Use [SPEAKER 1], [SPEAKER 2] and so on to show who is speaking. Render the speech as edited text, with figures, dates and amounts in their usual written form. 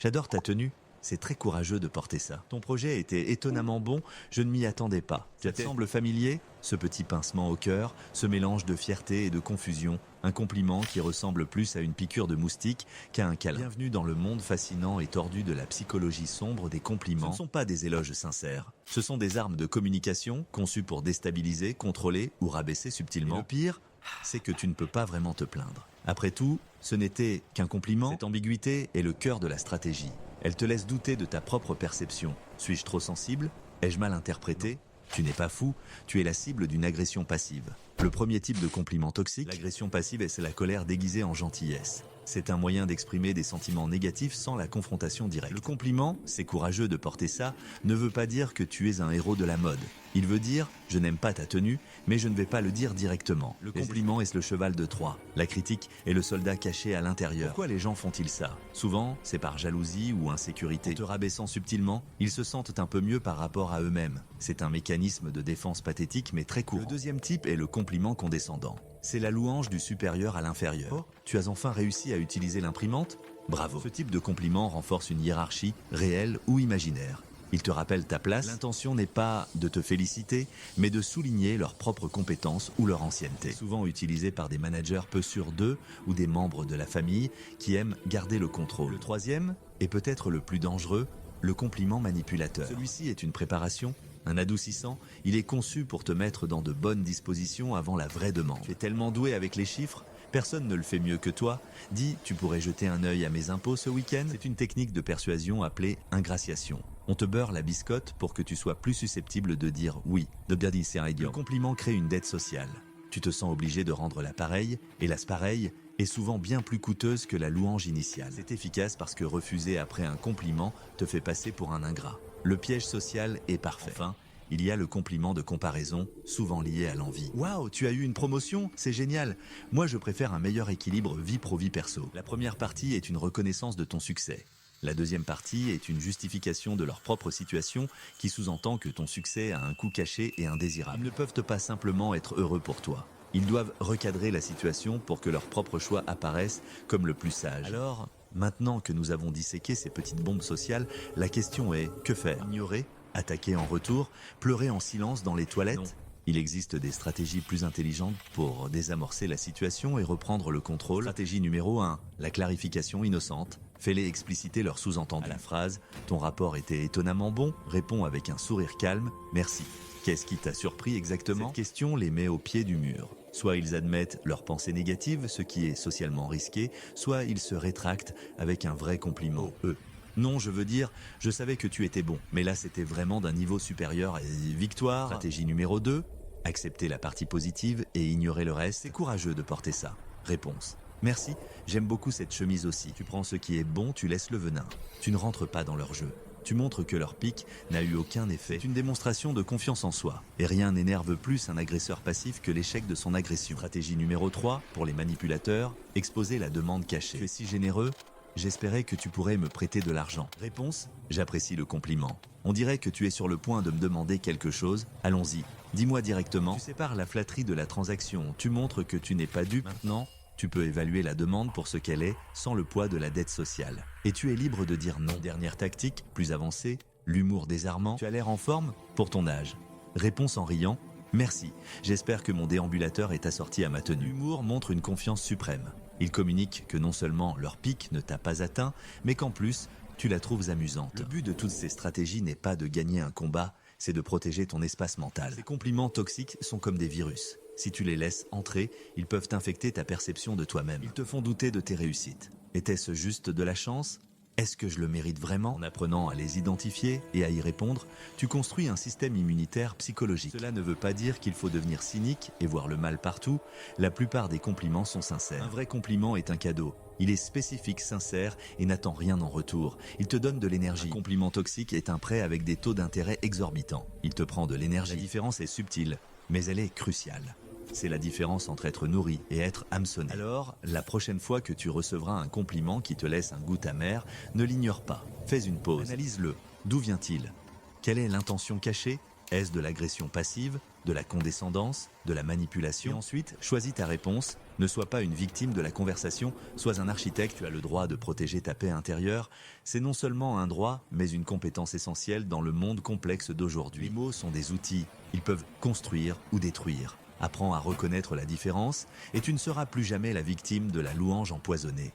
[SPEAKER 1] J'adore ta tenue. C'est très courageux de porter ça. Ton projet était étonnamment bon, je ne m'y attendais pas. Ça te semble familier? Ce petit pincement au cœur, ce mélange de fierté et de confusion, un compliment qui ressemble plus à une piqûre de moustique qu'à un câlin. Bienvenue dans le monde fascinant et tordu de la psychologie sombre des compliments. Ce ne sont pas des éloges sincères. Ce sont des armes de communication conçues pour déstabiliser, contrôler ou rabaisser subtilement. Et le pire, c'est que tu ne peux pas vraiment te plaindre. Après tout, ce n'était qu'un compliment. Cette ambiguïté est le cœur de la stratégie. Elle te laisse douter de ta propre perception. Suis-je trop sensible? Ai-je mal interprété? Tu n'es pas fou, tu es la cible d'une agression passive. Le premier type de compliment toxique, l'agression passive, c'est la colère déguisée en gentillesse. C'est un moyen d'exprimer des sentiments négatifs sans la confrontation directe. Le compliment, c'est courageux de porter ça, ne veut pas dire que tu es un héros de la mode. Il veut dire « je n'aime pas ta tenue, mais je ne vais pas le dire directement ». Le compliment est le cheval de Troie. La critique est le soldat caché à l'intérieur. Pourquoi les gens font-ils ça? Souvent, c'est par jalousie ou insécurité. En te rabaissant subtilement, ils se sentent un peu mieux par rapport à eux-mêmes. C'est un mécanisme de défense pathétique mais très courant. Le deuxième type est le compliment condescendant. C'est la louange du supérieur à l'inférieur. Oh, tu as enfin réussi à utiliser l'imprimante? Bravo. Ce type de compliment renforce une hiérarchie, réelle ou imaginaire. Il te rappelle ta place. L'intention n'est pas de te féliciter, mais de souligner leurs propres compétences ou leur ancienneté. Souvent utilisé par des managers peu sûrs d'eux ou des membres de la famille qui aiment garder le contrôle. Le troisième, et peut-être le plus dangereux, le compliment manipulateur. Celui-ci est une préparation, un adoucissant. Il est conçu pour te mettre dans de bonnes dispositions avant la vraie demande. Tu es tellement doué avec les chiffres, personne ne le fait mieux que toi. Dis, tu pourrais jeter un œil à mes impôts ce week-end? C'est une technique de persuasion appelée ingratiation. On te beurre la biscotte pour que tu sois plus susceptible de dire oui. Le compliment crée une dette sociale. Tu te sens obligé de rendre l'appareil, et l'aspareil est souvent bien plus coûteuse que la louange initiale. C'est efficace parce que refuser après un compliment te fait passer pour un ingrat. Le piège social est parfait. Enfin, il y a le compliment de comparaison, souvent lié à l'envie. Waouh, tu as eu une promotion? C'est génial. Moi, je préfère un meilleur équilibre vie pro-vie perso. La première partie est une reconnaissance de ton succès. La deuxième partie est une justification de leur propre situation qui sous-entend que ton succès a un coût caché et indésirable. Ils ne peuvent pas simplement être heureux pour toi. Ils doivent recadrer la situation pour que leur propre choix apparaisse comme le plus sage. Alors, maintenant que nous avons disséqué ces petites bombes sociales, la question est, que faire? Ignorer? Attaquer en retour? Pleurer en silence dans les toilettes? Non. Il existe des stratégies plus intelligentes pour désamorcer la situation et reprendre le contrôle. Stratégie numéro 1, la clarification innocente. Fais-les expliciter leur sous-entendu. À la phrase « Ton rapport était étonnamment bon », réponds avec un sourire calme « Merci ». Qu'est-ce qui t'a surpris exactement? Cette question les met au pied du mur. Soit ils admettent leurs pensées négatives, ce qui est socialement risqué, soit ils se rétractent avec un vrai compliment. Eux. Non, je veux dire, je savais que tu étais bon, mais là c'était vraiment d'un niveau supérieur. Et victoire. Stratégie numéro 2, accepter la partie positive et ignorer le reste. C'est courageux de porter ça. Réponse. Merci, j'aime beaucoup cette chemise aussi. Tu prends ce qui est bon, tu laisses le venin. Tu ne rentres pas dans leur jeu. Tu montres que leur pic n'a eu aucun effet. C'est une démonstration de confiance en soi. Et rien n'énerve plus un agresseur passif que l'échec de son agression. Stratégie numéro 3, pour les manipulateurs, exposer la demande cachée. Tu es si généreux, j'espérais que tu pourrais me prêter de l'argent. Réponse, j'apprécie le compliment. On dirait que tu es sur le point de me demander quelque chose. Allons-y, dis-moi directement. Tu sépares la flatterie de la transaction. Tu montres que tu n'es pas dupe. Maintenant, tu peux évaluer la demande pour ce qu'elle est, sans le poids de la dette sociale. Et tu es libre de dire non. Dernière tactique, plus avancée, l'humour désarmant. Tu as l'air en forme pour ton âge. Réponse en riant, merci. J'espère que mon déambulateur est assorti à ma tenue. L'humour montre une confiance suprême. Il communique que non seulement leur pic ne t'a pas atteint, mais qu'en plus, tu la trouves amusante. Le but de toutes ces stratégies n'est pas de gagner un combat, c'est de protéger ton espace mental. Ces compliments toxiques sont comme des virus. Si tu les laisses entrer, ils peuvent infecter ta perception de toi-même. Ils te font douter de tes réussites. Était-ce juste de la chance? Est-ce que je le mérite vraiment? En apprenant à les identifier et à y répondre, tu construis un système immunitaire psychologique. Cela ne veut pas dire qu'il faut devenir cynique et voir le mal partout. La plupart des compliments sont sincères. Un vrai compliment est un cadeau. Il est spécifique, sincère et n'attend rien en retour. Il te donne de l'énergie. Un compliment toxique est un prêt avec des taux d'intérêt exorbitants. Il te prend de l'énergie. La différence est subtile, mais elle est cruciale. C'est la différence entre être nourri et être hameçonné. Alors, la prochaine fois que tu recevras un compliment qui te laisse un goût amer, ne l'ignore pas. Fais une pause. Analyse-le. D'où vient-il? Quelle est l'intention cachée? Est-ce de l'agression passive, de la condescendance, de la manipulation? Et ensuite, choisis ta réponse. Ne sois pas une victime de la conversation, sois un architecte. Tu as le droit de protéger ta paix intérieure. C'est non seulement un droit, mais une compétence essentielle dans le monde complexe d'aujourd'hui. Les mots sont des outils. Ils peuvent construire ou détruire. Apprends à reconnaître la différence et tu ne seras plus jamais la victime de la louange empoisonnée.